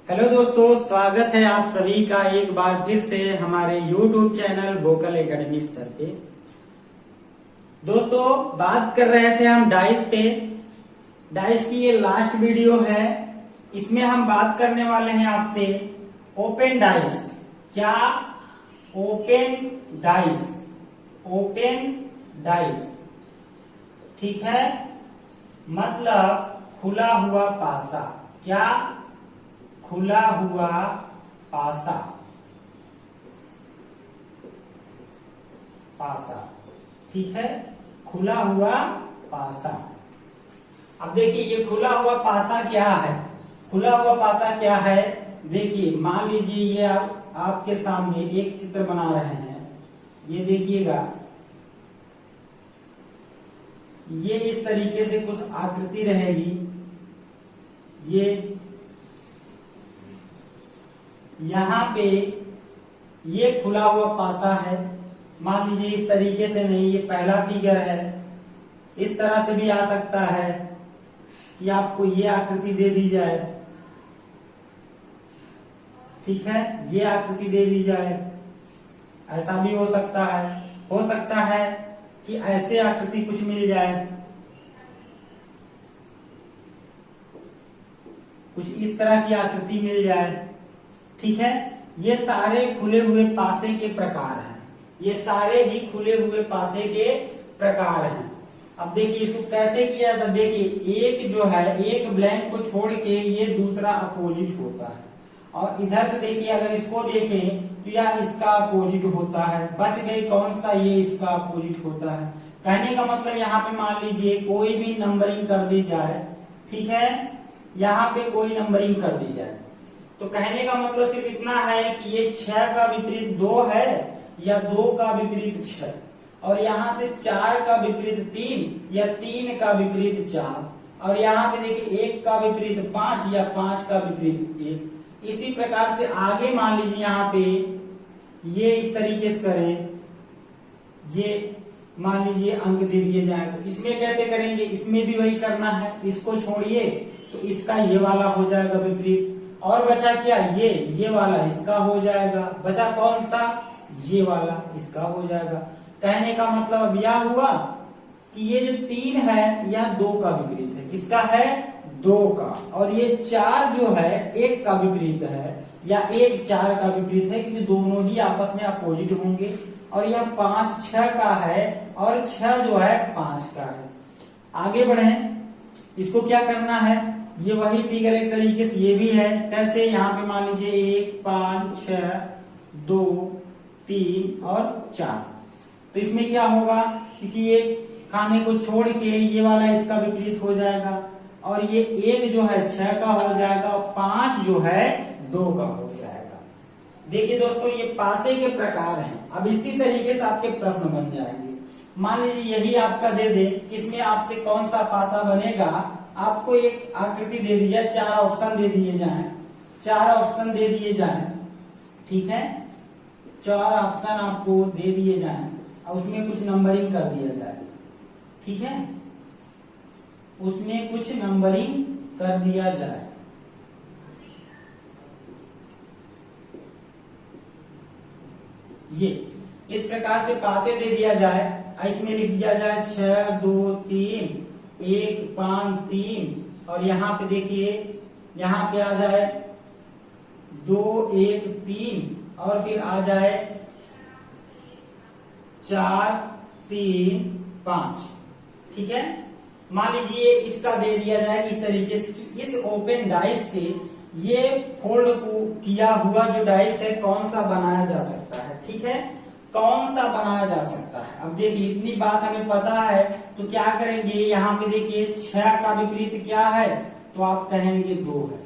Hello दोस्तों, स्वागत है आप सभी का एक बार फिर से हमारे YouTube channel vocal academy sir पे। दोस्तों, बात कर रहे थे हम डाइस पे। डाइस की ये लास्ट वीडियो है। इसमें हम बात करने वाले हैं आपसे ओपन डाइस। क्या? Open dice. ओपन डाइस, ठीक है, मतलब खुला हुआ पासा। क्या? खुला हुआ पासा। पासा, ठीक है, खुला हुआ पासा। अब देखिए ये खुला हुआ पासा क्या है। खुला हुआ पासा क्या है, देखिए मान लीजिए ये आपके सामने एक चित्र बना रहे हैं। ये देखिएगा, ये इस तरीके से कुछ आकृति रहेगी। ये यहाँ पे ये खुला हुआ पासा है। मान लीजिए इस तरीके से नहीं, ये पहला फिगर है। इस तरह से भी आ सकता है कि आपको ये आकृति दे दी जाए, ठीक है, ये आकृति दे दी जाए। ऐसा भी हो सकता है। हो सकता है कि ऐसे आकृति कुछ मिल जाए, कुछ इस तरह की आकृति मिल जाए, ठीक है। ये सारे खुले हुए पासे के प्रकार हैं। ये सारे ही खुले हुए पासे के प्रकार हैं। अब देखिए इसको कैसे किया जाता है। देखिए एक जो है, एक ब्लैंक को छोड़ के ये दूसरा अपोजिट होता है, और इधर से देखिए अगर इसको देखें तो यह इसका अपोजिट होता है। बच गई कौन सा? ये इसका अपोजिट होता है। कहने का मतलब यहाँ पे मान लीजिए कोई भी नंबरिंग कर दी जाए, ठीक है, यहाँ पे कोई नंबरिंग कर दी जाए तो कहने का मतलब सिर्फ इतना है कि ये 6 का विपरीत 2 है, या 2 का विपरीत 6, और यहाँ से 4 का विपरीत 3, या 3 का विपरीत 4, और यहाँ पे देखिए 1 का विपरीत 5, या 5 का विपरीत 1। इसी प्रकार से आगे मान लीजिए यहाँ पे ये इस तरीके से करें, ये मान लीजिए अंक दे दिए जाए तो इसमें कैसे करेंगे? इसमें भी वही करना है। इसको छोड़िए तो इसका ये वाला हो जाएगा विपरीत, और बचा क्या? ये वाला इसका हो जाएगा। बचा कौन सा? ये वाला इसका हो जाएगा। कहने का मतलब अब यह हुआ कि ये जो 3 है यह 2 का विपरीत है। किसका है? 2 का। और ये 4 जो है 1 का विपरीत है, या 1 4 का विपरीत है, क्योंकि दोनों ही आपस में अपोजिट होंगे। और यह 5 6 का है, और 6 जो है 5 का है। आगे बढ़े, इसको क्या करना है? ये वही फिगर एक तरीके से ये भी है। कैसे? यहाँ पे मान लीजिए 1 5 6 2 3 और 4। तो इसमें क्या होगा, क्योंकि ये खाने को छोड़ के ये वाला इसका विपरीत हो जाएगा, और ये 1 जो है 6 का हो जाएगा, और 5 जो है 2 का हो जाएगा। देखिए दोस्तों, ये पासे के प्रकार हैं। अब इसी तरीके से आपके प्रश्न बन जाएंगे। मान लीजिए यही आपका दे दे, किसमें आपसे कौन सा पासा बनेगा। आपको एक आकृति दे दी जाए, 4 ऑप्शन दे दिए जाएं, 4 ऑप्शन दे दिए जाएं, ठीक है, 4 ऑप्शन आपको दे दिए जाएं, और उसमें कुछ नंबरिंग कर दिया जाए, ठीक है, उसमें कुछ नंबरिंग कर दिया जाए। ये इस प्रकार से पासे दे दिया जाए। इसमें लिख दिया जाए 6 2 3 1 5 3, और यहाँ पे देखिए यहाँ पे आ जाए 2 1 3, और फिर आ जाए 4 3 5, ठीक है। मान लीजिए इसका दे दिया जाए इस तरीके से कि इस ओपन डाइस से ये फोल्ड को किया हुआ जो डाइस है कौन सा बनाया जा सकता है, ठीक है, कौन सा बनाया जा सकता है। अब देखिए इतनी बात हमें पता है तो क्या करेंगे, यहाँ पे देखिए 6 का विपरीत क्या है, तो आप कहेंगे 2 है,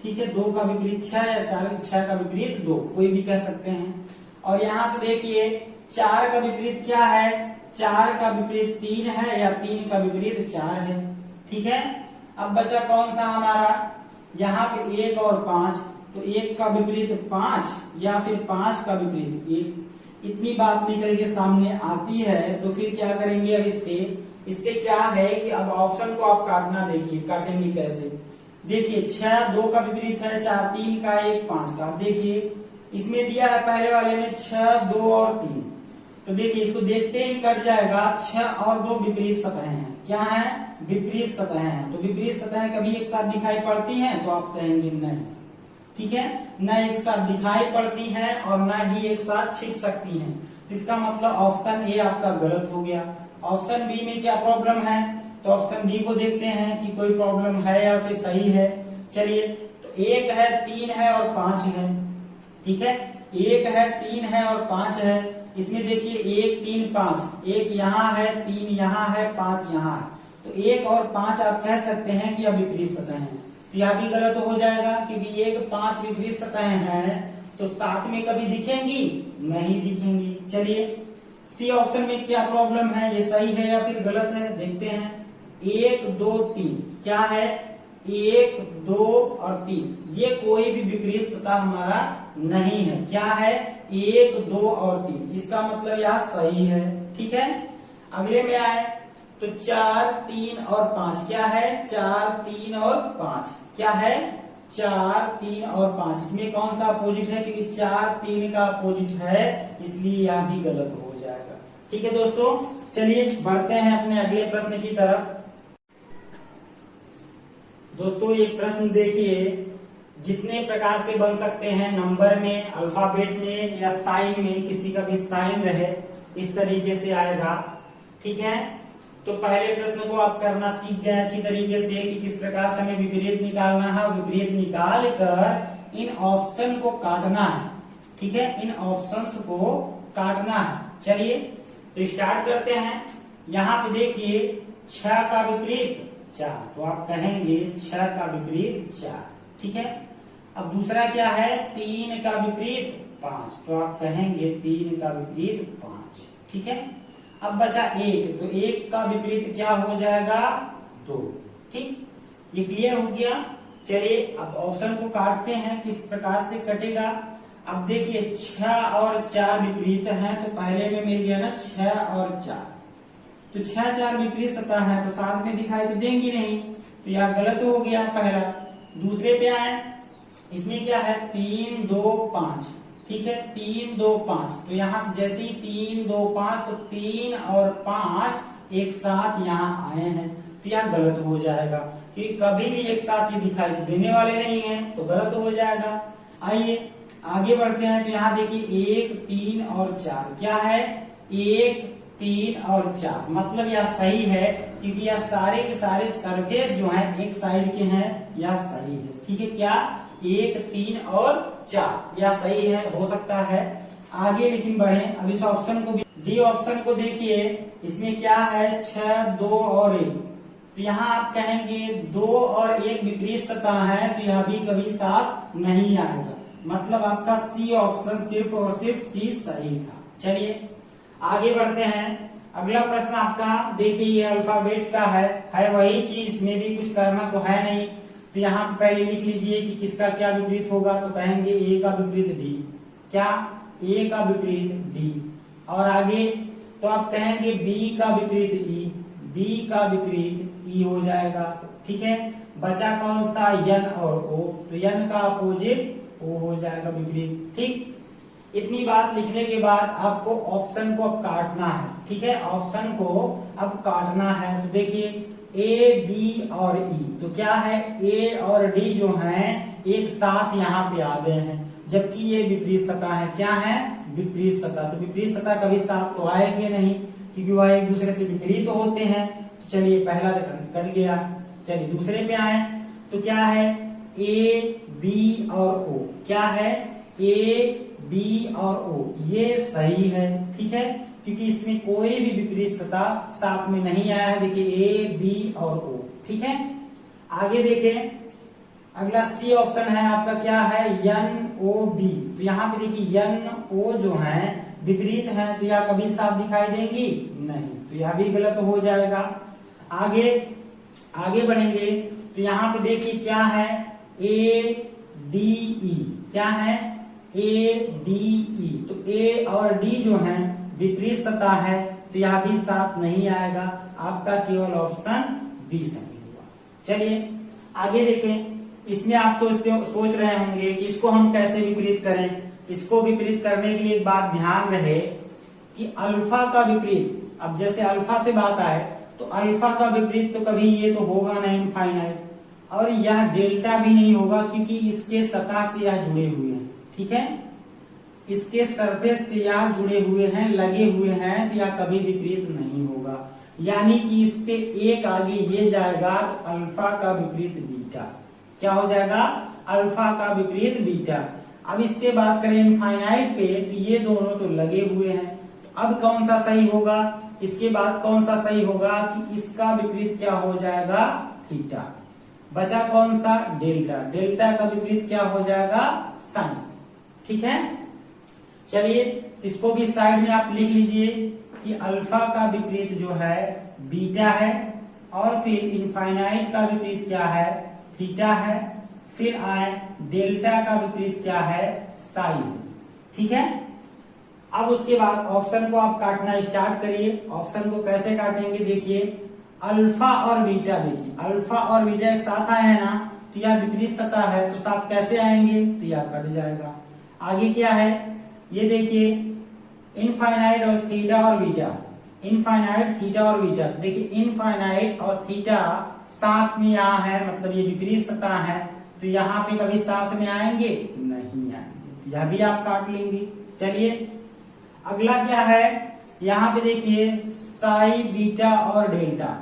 ठीक है, 2 का विपरीत 6, या 6 का विपरीत 2, कोई भी कह सकते हैं। और यहाँ से देखिए 4 का विपरीत क्या है, 4 का विपरीत 3 है, या 3 का विपरीत 4 है, ठीक है। अब बचा कौन सा हमारा, यहाँ पे 1 और 5, तो 1 का विपरीत 5, या फिर 5 का विपरीत 1। इतनी बात निकल के सामने आती है तो फिर क्या करेंगे अब इससे क्या है कि अब ऑप्शन को आप काटना, देखिए काटेंगे कैसे। देखिए 6 2 का विपरीत है 4 3 का 1 5 का। अब देखिए इसमें दिया है पहले वाले में 6 2 और 3, तो देखिए इसको देखते ही कट जाएगा। 6 और 2 विपरीत सतहें हैं। क्या है? विपरीत सतहें हैं। तो विपरीत सतहें कभी एक साथ दिखाई पड़ती हैं? तो आप कहेंगे नहीं, ठीक है, न एक साथ दिखाई पड़ती हैं और न ही एक साथ छिप सकती हैं। तो इसका मतलब ऑप्शन ए आपका गलत हो गया। ऑप्शन बी में क्या प्रॉब्लम है? तो ऑप्शन बी को देखते हैं कि कोई प्रॉब्लम है या फिर सही है। चलिए, तो 1 है 3 है और 5 है, ठीक है, 1 है 3 है और 5 है। इसमें देखिए 1 3 5, 1 यहाँ है 3 यहाँ है 5 यहाँ है, तो 1 और 5 आप कह सकते हैं कि अब विपरीत सतह है। तो यह भी गलत हो जाएगा क्योंकि 1 5 विपरीत सतह हैं तो साथ में कभी दिखेंगी? नहीं दिखेंगी। चलिए सी ऑप्शन में क्या प्रॉब्लम है, ये सही है या फिर गलत है, देखते हैं। 1 2 3 क्या है? 1 2 और 3 ये कोई भी विपरीत सतह हमारा नहीं है। क्या है? 1 2 और 3, इसका मतलब यह सही है, ठीक है। अगले में आए तो 4 3 और 5 क्या है? 4 3 और 5 क्या है? 4 3 और 5, इसमें कौन सा अपोजिट है? क्योंकि 4 3 का अपोजिट है, इसलिए यह भी गलत हो जाएगा। ठीक है दोस्तों, चलिए बढ़ते हैं अपने अगले प्रश्न की तरफ। दोस्तों ये प्रश्न देखिए, जितने प्रकार से बन सकते हैं, नंबर में, अल्फाबेट में या साइन में, किसी का भी साइन रहे इस तरीके से आएगा, ठीक है। तो पहले प्रश्न को आप करना सीख गए अच्छी तरीके से कि किस प्रकार से हमें विपरीत निकालना है। विपरीत निकाल कर इन ऑप्शन को काटना है, ठीक है, इन ऑप्शंस को काटना है। चलिए तो स्टार्ट करते हैं। यहाँ पे देखिए 6 का विपरीत 4, तो आप कहेंगे 6 का विपरीत 4, ठीक है। अब दूसरा क्या है? 3 का विपरीत 5, तो आप कहेंगे 3 का विपरीत 5, ठीक है। अब बचा 1, तो 1 का विपरीत क्या हो जाएगा? 2, ठीक, ये क्लियर हो गया। चलिए अब ऑप्शन को काटते हैं, किस प्रकार से कटेगा। अब देखिए 6 और 4 विपरीत हैं, तो पहले में मिल गया ना 6 और 4, तो 6 4 विपरीत सतह है तो साथ में दिखाई तो देंगी नहीं, तो यह गलत हो गया पहला। दूसरे पे आए, इसमें क्या है? 3 2 5, ठीक है, 3 2 5, तो यहाँ से जैसे ही 3 2 5, तो 3 और 5 एक साथ यहाँ आए हैं, तो यह गलत हो जाएगा क्योंकि कभी भी एक साथ ये दिखाई तो देने वाले नहीं है, तो गलत हो जाएगा। आइए आगे बढ़ते हैं। तो यहाँ देखिए 1 3 और 4 क्या है? 1 3 और 4, मतलब यह सही है क्योंकि यह सारे के सारे सरफेस जो हैं एक साइड के हैं, यह सही है, ठीक है। क्या? 1 3 और 4 यह सही है, हो सकता है। आगे लेकिन बढ़े, अब इस ऑप्शन को भी, डी ऑप्शन को देखिए, इसमें क्या है? 6 2 और 1, तो यहाँ आप कहेंगे 2 और 1 विपरीत सतह है, तो यह भी कभी साथ नहीं आएगा, मतलब आपका सी ऑप्शन सिर्फ और सिर्फ सी सही था। चलिए आगे बढ़ते हैं। अगला प्रश्न आपका देखिए, ये अल्फाबेट का है वही चीज, इसमें भी कुछ करना तो है नहीं। तो यहाँ पहले लिख लीजिए कि किसका क्या विपरीत होगा, तो कहेंगे ए का विपरीत डी, क्या? ए का विपरीत डी। और आगे तो आप कहेंगे बी का विपरीत ई, बी का विपरीत ई हो जाएगा, ठीक है। बचा कौन सा? यन और ओ, तो यन का अपोजिट ओ हो जाएगा विपरीत, ठीक। इतनी बात लिखने के बाद आपको ऑप्शन को अब काटना है, ठीक है, ऑप्शन को अब काटना है। तो देखिए ए बी और ई, तो क्या है? ए और डी जो हैं एक साथ यहाँ पे आ गए हैं, जबकि ये विपरीत सतह है। क्या है? विपरीत सतह। तो विपरीत सतह कभी साथ तो आएंगे नहीं क्योंकि वह एक दूसरे से विपरीत होते हैं। तो चलिए पहला कट गया। चलिए दूसरे पे आए, तो क्या है? ए बी और ओ, क्या है? ए बी और ओ, ये सही है, ठीक है, क्योंकि इसमें कोई भी विपरीत सतह साथ में नहीं आया है। देखिए ए बी और ओ, ठीक है। आगे देखें, अगला सी ऑप्शन है आपका, क्या है? एन ओ बी, तो यहाँ पे देखिए एन ओ जो है विपरीत है, तो यह कभी साथ दिखाई देंगी नहीं, तो यह भी गलत हो जाएगा। आगे बढ़ेंगे, तो यहाँ पे देखिए क्या है? ए डी ई, क्या है? ए डी ई, तो ए और डी जो है विपरीत सतह है, तो यह भी साथ नहीं आएगा, आपका केवल ऑप्शन बी सही हुआ। चलिए आगे देखें, इसमें आप सोच रहे होंगे कि इसको हम कैसे विपरीत करें। इसको विपरीत करने के लिए एक बात ध्यान रहे कि अल्फा का विपरीत, अब जैसे अल्फा से बात आए तो अल्फा का विपरीत तो कभी ये तो होगा नहीं इनफाइनाइट, और यह डेल्टा भी नहीं होगा क्योंकि इसके सतह से यह जुड़े हुए हैं। ठीक है, इसके सरफेस से यह जुड़े हुए हैं, लगे हुए हैं, तो यह कभी विपरीत नहीं होगा। यानी कि इससे एक आगे ये जाएगा तो अल्फा का विपरीत बीटा क्या हो जाएगा, अल्फा का विपरीत बीटा। अब इस पे बात करें इनफाइनाइट पे, तो ये दोनों तो लगे हुए हैं, तो अब कौन सा सही होगा, इसके बाद कौन सा सही होगा कि इसका विपरीत क्या हो जाएगा, थीटा। बचा कौन सा, डेल्टा। डेल्टा का विपरीत क्या हो जाएगा, साइन। ठीक है, चलिए इसको भी साइड में आप लिख लीजिए कि अल्फा का विपरीत जो है बीटा है, और फिर इनफाइनाइट का विपरीत क्या है, थीटा है। फिर आए डेल्टा का विपरीत क्या है, साइन। ठीक है, अब उसके बाद ऑप्शन को आप काटना स्टार्ट करिए। ऑप्शन को कैसे काटेंगे, देखिए अल्फा और बीटा, देखिए अल्फा और बीटा एक साथ आए हैं ना, तो यह विपरीत सतह है, तो साथ कैसे आएंगे, तो यह कट जाएगा। आगे क्या है, ये देखिए इनफाइनाइट और थीटा और बीटा, इनफाइनाइट थीटा और बीटा। देखिए इनफाइनाइट और थीटा साथ में यहाँ है, मतलब ये विपरीत सतह है, तो यहाँ पे कभी साथ में आएंगे नहीं आएंगे, यह भी आप काट लेंगे। चलिए अगला क्या है, यहाँ पे देखिए साई बीटा और डेल्टा।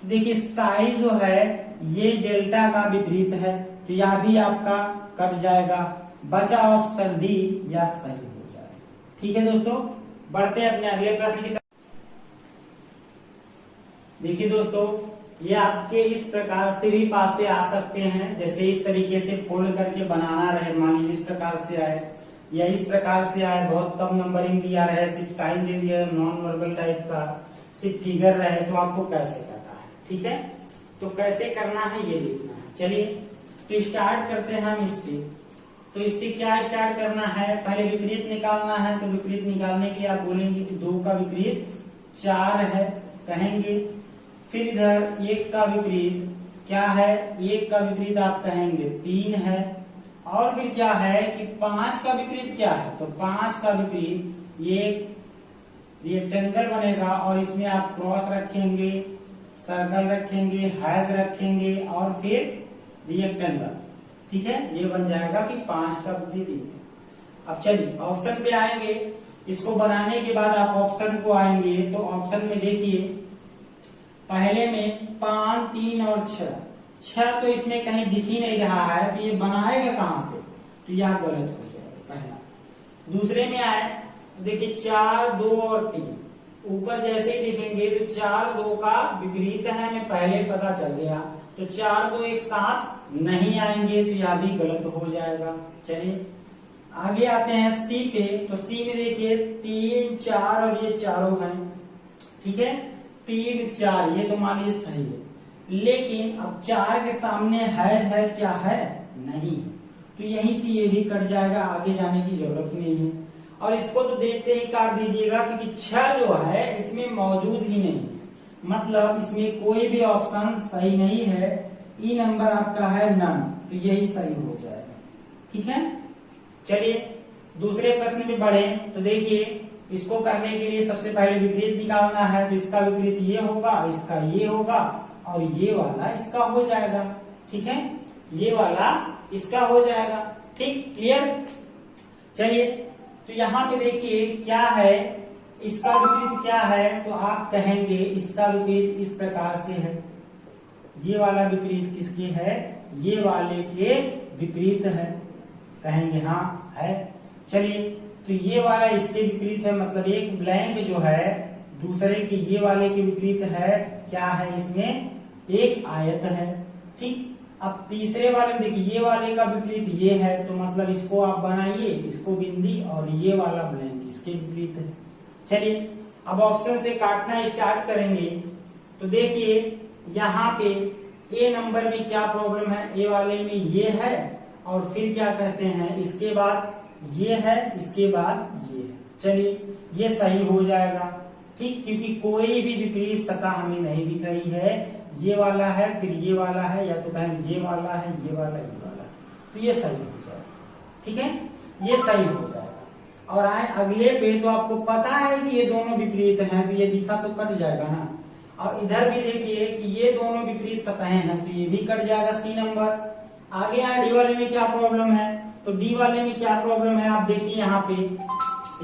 देखिए साई जो है ये डेल्टा का विपरीत है, तो यह भी आपका कट जाएगा। बचा ऑप्शन डी, या सही हो जाएगा। ठीक है दोस्तों, बढ़ते हैं अपने अगले प्रश्न की तरफ। देखिए दोस्तों, ये आपके इस प्रकार से भी पास से आ सकते हैं, जैसे इस तरीके से फोल्ड करके बनाना रहे, मान लीजिए इस प्रकार से आए या इस प्रकार से आए, बहुत कम नंबरिंग दिया रहे, सिर्फ साइन दे दिया, नॉन वर्बल टाइप का सिर्फ फिगर रहे, तो आपको कैसे करना है। ठीक है, तो कैसे करना है ये देखना है। चलिए तो स्टार्ट करते हैं हम इससे। तो इससे क्या स्टार्ट करना है, पहले विपरीत निकालना है। तो विपरीत निकालने के लिए आप बोलेंगे कि 2 का विपरीत 4 है कहेंगे। फिर इधर 1 का विपरीत क्या है, 1 का विपरीत आप कहेंगे 3 है। और फिर क्या है कि 5 का विपरीत क्या है, तो 5 का विपरीत ये रेक्टेंगल बनेगा, और इसमें आप क्रॉस रखेंगे, सर्कल रखेंगे, हैश रखेंगे, और फिर रेक्टेंगल। ठीक है, ये बन जाएगा कि 5 का विपरीत। अब चलिए ऑप्शन पे आएंगे। इसको बनाने के बाद आप ऑप्शन को आएंगे, तो ऑप्शन में देखिए पहले में 5, 3 और 6 तो इसमें कहीं दिख ही नहीं रहा है, तो ये बनाएगा कहां से, तो यह गलत हो जाएगा पहला। दूसरे में आए देखिए 4, 2 और 3, ऊपर जैसे ही देखेंगे तो 4, 2 का विपरीत है, हमें पहले पता चल गया, तो 4, 2 एक साथ नहीं आएंगे, तो यह भी गलत हो जाएगा। चलिए आगे आते हैं सी पे। तो सी में देखिए 3, 4 और ये चारों हैं। ठीक है, 3, 4 ये तो मान लीजिए सही है, लेकिन अब 4 के सामने है क्या है, नहीं, तो यहीं से ये भी कट जाएगा, आगे जाने की जरूरत नहीं है। और इसको तो देखते ही काट दीजिएगा, क्योंकि 6 जो है इसमें मौजूद ही नहीं है, मतलब इसमें कोई भी ऑप्शन सही नहीं है। ई नंबर आपका है नन, तो यही सही हो जाएगा। ठीक है, चलिए दूसरे प्रश्न में बढ़े। तो देखिए इसको करने के लिए सबसे पहले विपरीत निकालना है, तो इसका विपरीत ये होगा, इसका ये होगा, और ये वाला इसका हो जाएगा। ठीक है, ये वाला इसका हो जाएगा। ठीक, क्लियर। चलिए तो यहाँ पे देखिए क्या है, इसका विपरीत क्या है, तो आप कहेंगे इसका विपरीत इस प्रकार से है। ये वाला विपरीत किसके है, ये वाले के विपरीत है, कहेंगे हाँ है। चलिए तो ये वाला इसके विपरीत है, मतलब एक ब्लैंक जो है दूसरे के ये वाले के विपरीत है, क्या है इसमें एक आयत है। ठीक, अब तीसरे वाले में देखिए ये वाले का विपरीत ये है, तो मतलब इसको आप बनाइए, इसको बिंदी, और ये वाला ब्लैंक इसके विपरीत है। चलिए अब ऑप्शन से काटना स्टार्ट करेंगे। तो देखिए यहाँ पे ए नंबर में क्या प्रॉब्लम है, ए वाले में ये है, और फिर क्या कहते हैं इसके बाद ये है, इसके बाद ये है। चलिए ये सही हो जाएगा। ठीक, क्योंकि कोई भी विपरीत सतह हमें नहीं दिख रही है, ये वाला है, फिर ये वाला है, या तो कहें ये वाला है, ये वाला, ये वाला। तो ये सही हो जाएगा। ठीक है, ये सही हो जाएगा। और आए अगले पे, तो आपको पता है कि ये दोनों विपरीत हैं, तो ये दिखा तो कट जाएगा ना। और इधर भी देखिए कि ये दोनों विपरीत सतहें हैं, तो ये भी कट जाएगा सी नंबर। आगे यहाँ डी वाले में क्या प्रॉब्लम है, तो डी वाले में क्या प्रॉब्लम है आप देखिए यहाँ पे,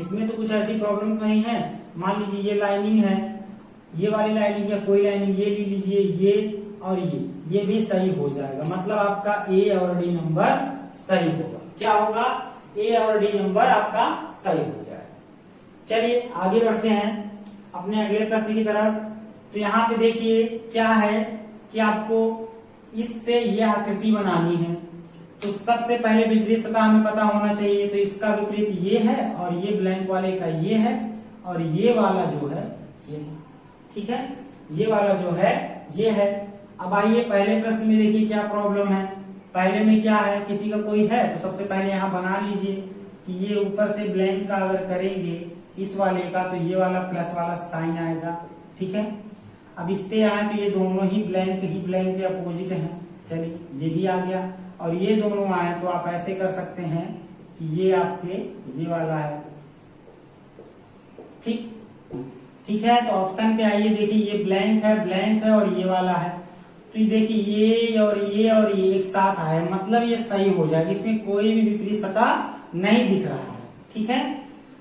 इसमें तो कुछ ऐसी प्रॉब्लम नहीं है। मान लीजिए ये लाइनिंग है, ये वाली लाइनिंग या कोई लाइनिंग, ये ले लीजिए, ये और ये भी सही हो जाएगा। मतलब आपका ए और डी नंबर सही होगा। क्या होगा, ए और डी नंबर आपका सही हो जाएगा। चलिए आगे बढ़ते हैं अपने अगले प्रश्न की तरफ। तो यहाँ पे देखिए क्या है कि आपको इससे ये आकृति बनानी है, तो सबसे पहले विपरीत सतह हमें पता होना चाहिए। तो इसका विपरीत ये है और ये ब्लैंक वाले का ये है और ये वाला जो है ये है। ठीक है, ये वाला जो है ये है। अब आइए पहले प्रश्न में देखिए क्या प्रॉब्लम है। पहले में क्या है, किसी का कोई है तो सबसे पहले यहाँ बना लीजिए कि ये ऊपर से ब्लैंक का अगर करेंगे इस वाले का, तो ये वाला प्लस वाला साइन आएगा। ठीक है, अब इस पे आए तो ये दोनों ही ब्लैंक के अपोजिट हैं। चलिए ये भी आ गया। और ये दोनों आए तो आप ऐसे कर सकते हैं कि ये आपके ये वाला है। ठीक है, तो ऑप्शन पे आइए, देखिए ये ब्लैंक है और ये वाला है। तो देखिए ये और ये एक साथ आए, मतलब ये सही हो जाएगा, इसमें कोई भी विपरीत सतह नहीं दिख रहा है। ठीक है,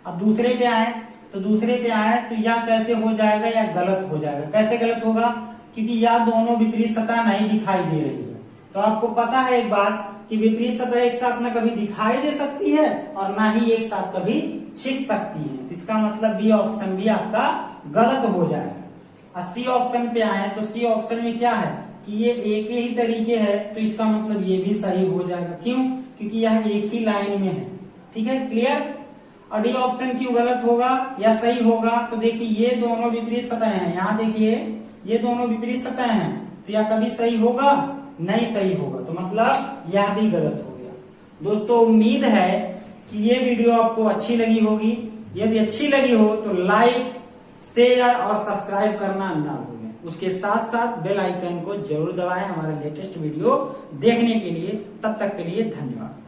अब दूसरे पे आए, तो दूसरे पे आए तो यह कैसे हो जाएगा, या गलत हो जाएगा। कैसे गलत होगा, क्योंकि यह दोनों विपरीत सतह नहीं दिखाई दे रही है। तो आपको पता है एक बात कि विपरीत सतह एक साथ न कभी दिखाई दे सकती है और ना ही एक साथ कभी छिप सकती है। इसका मतलब बी ऑप्शन भी आपका गलत हो जाएगा। सी ऑप्शन पे आए तो सी ऑप्शन में क्या है कि ये एक ही तरीके है, तो इसका मतलब ये भी सही हो जाएगा। क्यों, क्योंकि यह एक ही लाइन में है। ठीक है, क्लियर। और डी ऑप्शन क्यों गलत होगा या सही होगा, तो देखिए ये दोनों विपरीत सतह हैं। यहाँ देखिए ये दोनों विपरीत सतह हैं, तो यह कभी सही होगा नहीं, सही होगा। तो मतलब यह भी गलत हो गया। दोस्तों उम्मीद है कि ये वीडियो आपको अच्छी लगी होगी। यदि अच्छी लगी हो तो लाइक, शेयर और सब्सक्राइब करना ना भूलें। उसके साथ साथ बेल आइकन को जरूर दबाएं हमारे लेटेस्ट वीडियो देखने के लिए। तब तक के लिए धन्यवाद।